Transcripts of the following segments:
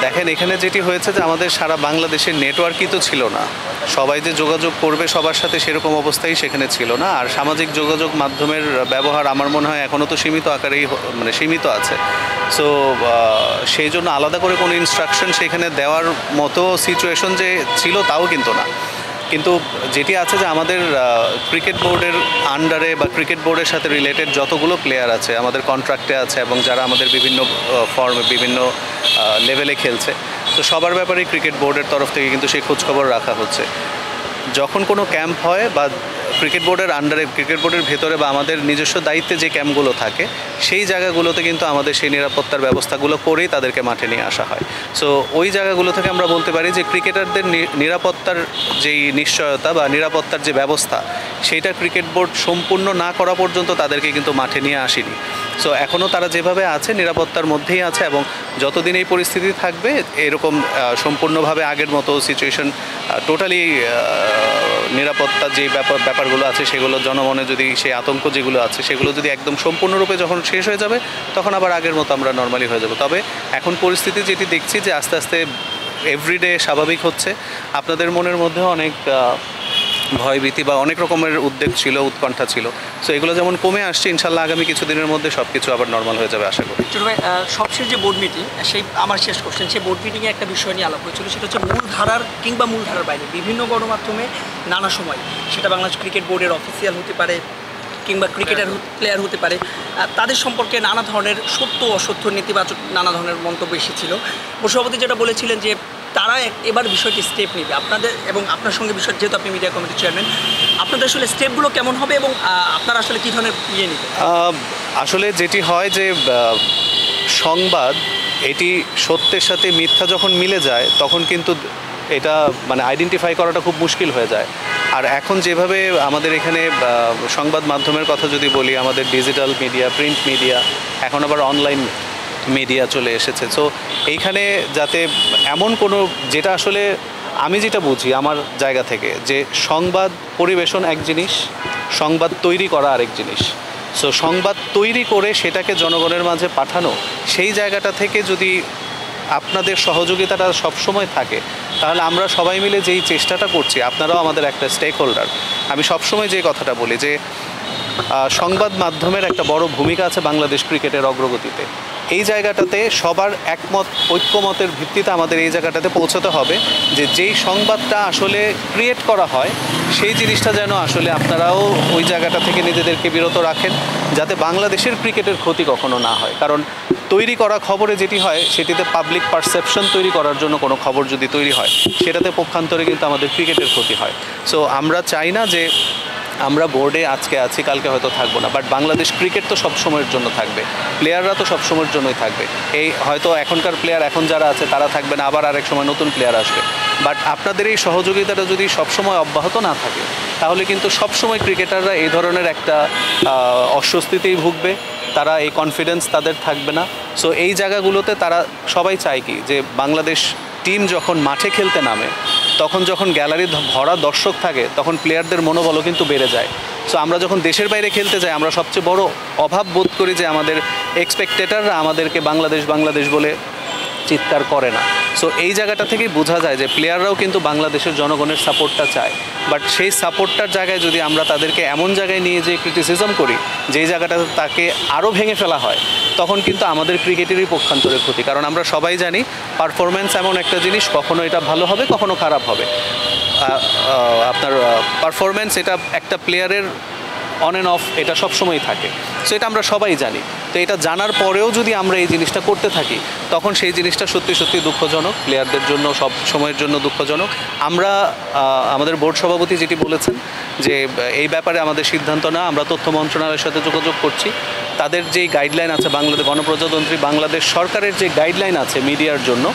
দেখেন এখানে যেটি হয়েছে যে আমাদের সারা বাংলাদেশের নেটওয়ার্কই তো ছিল না, সবাই যে যোগাযোগ করবে সবার সাথে সেরকম অবস্থাই সেখানে ছিল না। আর সামাজিক যোগাযোগ মাধ্যমের ব্যবহার আমার মনে হয় এখনও তো সীমিত আকারেই মানে সীমিত আছে। সো সেই জন্য আলাদা করে কোনো ইনস্ট্রাকশন সেখানে দেওয়ার মতো সিচুয়েশন যে ছিল তাও কিন্তু না। কিন্তু যেটি আছে যে আমাদের ক্রিকেট বোর্ডের আন্ডারে বা ক্রিকেট বোর্ডের সাথে রিলেটেড যতগুলো প্লেয়ার আছে আমাদের কন্ট্রাক্টে আছে এবং যারা আমাদের বিভিন্ন ফর্মে বিভিন্ন লেভেলে খেলছে, তো সবার ব্যাপারেই ক্রিকেট বোর্ডের তরফ থেকে কিন্তু সেই খোঁজখবর রাখা হচ্ছে। যখন কোনো ক্যাম্প হয় বা ক্রিকেট বোর্ডের আন্ডারে ক্রিকেট বোর্ডের ভেতরে বা আমাদের নিজস্ব দায়িত্বে যে ক্যাম্পগুলো থাকে সেই জায়গাগুলোতে কিন্তু আমাদের সেই নিরাপত্তার ব্যবস্থাগুলো করেই তাদেরকে মাঠে নিয়ে আসা হয়। সো ওই জায়গাগুলো থেকে আমরা বলতে পারি যে ক্রিকেটারদের নিরাপত্তার যেই নিশ্চয়তা বা নিরাপত্তার যে ব্যবস্থা সেইটা ক্রিকেট বোর্ড সম্পূর্ণ না করা পর্যন্ত তাদেরকে কিন্তু মাঠে নিয়ে আসেনি। সো এখনও তারা যেভাবে আছে নিরাপত্তার মধ্যেই আছে এবং যতদিন এই পরিস্থিতি থাকবে এরকম সম্পূর্ণভাবে আগের মতো সিচুয়েশন টোটালি নিরাপত্তার যে ব্যাপারগুলো আছে সেগুলো জনমনে যদি সেই আতঙ্ক যেগুলো আছে সেগুলো যদি একদম সম্পূর্ণরূপে যখন শেষ হয়ে যাবে তখন আবার আগের মতো আমরা নর্মালি হয়ে যাব। তবে এখন পরিস্থিতি যেটি দেখছি যে আস্তে আস্তে এভরিডে স্বাভাবিক হচ্ছে। আপনাদের মনের মধ্যেও অনেক ভয়ভীতি বা অনেক রকমের উদ্বেগ ছিল, উৎকণ্ঠা ছিল। সো এগুলো যেমন কমে আসছে, ইনশাল্লাহ আগামী কিছুদিনের মধ্যে সব কিছু আবার নর্মাল হয়ে যাবে আশা করি। ছোট ভাই, সবশেষ যে বোর্ড মিটিং, সেই আমার শেষ কোশ্চেন, সেই বোর্ড মিটিংয়ে একটা বিষয় নিয়ে আলাপ হয়েছিল, সেটা হচ্ছে মূলধারার কিংবা মূলধারার বাইরে বিভিন্ন গণমাধ্যমে নানা সময়, সেটা বাংলাদেশ ক্রিকেট বোর্ডের অফিসিয়াল হতে পারে কিংবা ক্রিকেটার প্লেয়ার হতে পারে, তাদের সম্পর্কে নানা ধরনের সত্য অসত্য নেতিবাচক নানা ধরনের মন্তব্য এসেছিল। সভাপতি যেটা বলেছিলেন যে তারা এবার বিষয়টি স্টেপ নেবে আপনাদের এবং আপনার সঙ্গে বিষয়, যেহেতু আপনি মিডিয়া কমিটির চেয়ারম্যান, আপনাদের আসলে স্টেপগুলো কেমন হবে এবং আপনারা আসলে কী ধরনের নেবেন? আসলে যেটি হয় যে সংবাদ এটি সত্যের সাথে মিথ্যা যখন মিলে যায় তখন কিন্তু এটা মানে আইডেন্টিফাই করাটা খুব মুশকিল হয়ে যায়। আর এখন যেভাবে আমাদের এখানে সংবাদ মাধ্যমের কথা যদি বলি, আমাদের ডিজিটাল মিডিয়া, প্রিন্ট মিডিয়া, এখন আবার অনলাইন মিডিয়া চলে এসেছে। সো এইখানে যাতে এমন কোনো, যেটা আসলে আমি যেটা বুঝি আমার জায়গা থেকে, যে সংবাদ পরিবেশন এক জিনিস, সংবাদ তৈরি করা আরেক জিনিস। সো সংবাদ তৈরি করে সেটাকে জনগণের মাঝে পাঠানো, সেই জায়গাটা থেকে যদি আপনাদের সহযোগিতাটা সবসময় থাকে তাহলে আমরা সবাই মিলে যেই চেষ্টাটা করছি, আপনারাও আমাদের একটা স্টেক হোল্ডার। আমি সবসময় যে কথাটা বলি যে সংবাদ মাধ্যমের একটা বড় ভূমিকা আছে বাংলাদেশ ক্রিকেটের অগ্রগতিতে। এই জায়গাটাতে সবার একমত, ঐক্যমতের ভিত্তিতে আমাদের এই জায়গাটাতে পৌঁছাতে হবে যে যেই সংবাদটা আসলে ক্রিয়েট করা হয় সেই জিনিসটা যেন আসলে আপনারাও ওই জায়গাটা থেকে নিজেদেরকে বিরত রাখেন, যাতে বাংলাদেশের ক্রিকেটের ক্ষতি কখনো না হয়। কারণ তৈরি করা খবরে যেটি হয় সেটিতে পাবলিক পারসেপশন তৈরি করার জন্য কোনো খবর যদি তৈরি হয় সেটাতে পক্ষান্তরে কিন্তু আমাদের ক্রিকেটের ক্ষতি হয়। সো আমরা চাই না যে আমরা বোর্ডে আজকে আছি কালকে হয়তো থাকবো না, বাট বাংলাদেশ ক্রিকেট তো সব সময়ের জন্য থাকবে, প্লেয়াররা তো সব সময়ের জন্যই থাকবে। এই হয়তো এখনকার প্লেয়ার এখন যারা আছে তারা থাকবে না, আবার আরেক সময় নতুন প্লেয়ার আসবে, বাট আপনাদের এই সহযোগিতাটা যদি সবসময় অব্যাহত না থাকে তাহলে কিন্তু সবসময় ক্রিকেটাররা এই ধরনের একটা অস্বস্তিতেই ভুগবে, তারা এই কনফিডেন্স তাদের থাকবে না। সো এই জায়গাগুলোতে তারা সবাই চায় কি যে বাংলাদেশ টিম যখন মাঠে খেলতে নামে তখন যখন গ্যালারি ভরা দর্শক থাকে তখন প্লেয়ারদের মনোবলও কিন্তু বেড়ে যায়। সো আমরা যখন দেশের বাইরে খেলতে যাই আমরা সবচেয়ে বড় অভাব বোধ করি যে আমাদের এক্সপেক্টেটাররা আমাদেরকে বাংলাদেশ বাংলাদেশ বলে চিৎকার করে না। সো এই জায়গাটা থেকেই বোঝা যায় যে প্লেয়াররাও কিন্তু বাংলাদেশের জনগণের সাপোর্টটা চায়, বাট সেই সাপোর্টটার জায়গায় যদি আমরা তাদেরকে এমন জায়গায় নিয়ে যেয়ে ক্রিটিসিজম করি যেই জায়গাটাতে তাকে আরও ভেঙে ফেলা হয়, তখন কিন্তু আমাদের ক্রিকেটেরই পক্ষান্তরের ক্ষতি। কারণ আমরা সবাই জানি পারফরমেন্স এমন একটা জিনিস, কখনো এটা ভালো হবে কখনো খারাপ হবে। আপনার পারফরমেন্স এটা একটা প্লেয়ারের অন অ্যান্ড অফ, এটা সবসময়ই থাকে। সো এটা আমরা সবাই জানি। তো এটা জানার পরেও যদি আমরা এই জিনিসটা করতে থাকি তখন সেই জিনিসটা সত্যি সত্যি দুঃখজনক, প্লেয়ারদের জন্য সব সময়ের জন্য দুঃখজনক। আমরা আমাদের বোর্ড সভাপতি যেটি বলেছেন যে এই ব্যাপারে আমাদের সিদ্ধান্ত না, আমরা তথ্য মন্ত্রণালয়ের সাথে যোগাযোগ করছি, তাদের যেই গাইডলাইন আছে বাংলাদেশ গণপ্রজাতন্ত্রী বাংলাদেশ সরকারের যে গাইডলাইন আছে মিডিয়ার জন্য,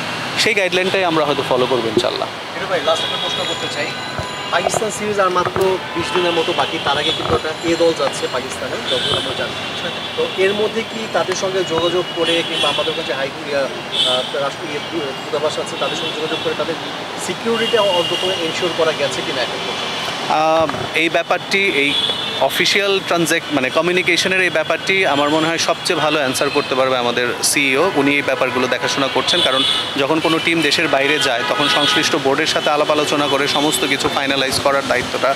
সেই গাইডলাইনটাই আমরা হয়তো ফলো করবো ইনশাল্লাহ। ভাই লাস্ট একটা প্রশ্ন করতে চাই, পাকিস্তান সিরিজ আর মাত্র 20 দিনের মতো বাকি, তার আগে কিন্তু একটা দল যাচ্ছে পাকিস্তানে, যখন আমরা জানি। তো এর মধ্যে কি তাদের সঙ্গে যোগাযোগ করে কিংবা আমাদের কাছে রাষ্ট্রীয় দূতাবাস আছে তাদের সঙ্গে যোগাযোগ করে তাদের সিকিউরিটি অন্তত এনশিওর করা গেছে কিনা এখন পর্যন্ত? এই ব্যাপারটি এই অফিসিয়াল মানে কমিউনিকেশনের এই ব্যাপারটি আমার মনে হয় সবচেয়ে ভালো অ্যান্সার করতে পারবে আমাদের সিইও। উনি এই ব্যাপারগুলো দেখাশোনা করছেন, কারণ যখন কোনো টিম দেশের বাইরে যায় তখন সংশ্লিষ্ট বোর্ডের সাথে আলাপ আলোচনা করে সমস্ত কিছু ফাইনালাইজ করার দায়িত্বটা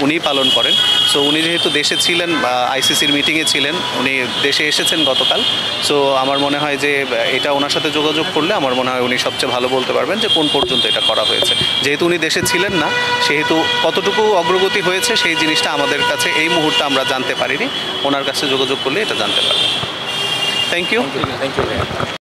উনিই পালন করেন। সো উনি যেহেতু দেশে ছিলেন বা আইসিসির মিটিংয়ে ছিলেন, উনি দেশে এসেছেন গতকাল। সো আমার মনে হয় যে এটা ওনার সাথে যোগাযোগ করলে আমার মনে হয় উনি সবচেয়ে ভালো বলতে পারবেন যে কোন পর্যন্ত এটা করা হয়েছে। যেহেতু উনি দেশে ছিলেন না, সেহেতু কতটুকু অগ্রগতি হয়েছে সেই জিনিসটা আমাদের কাছে এই মুহূর্তে আমরা জানতে পারিনি। ওনার কাছে যোগাযোগ করলে এটা জানতে পারবেন। Thank you. Thank you.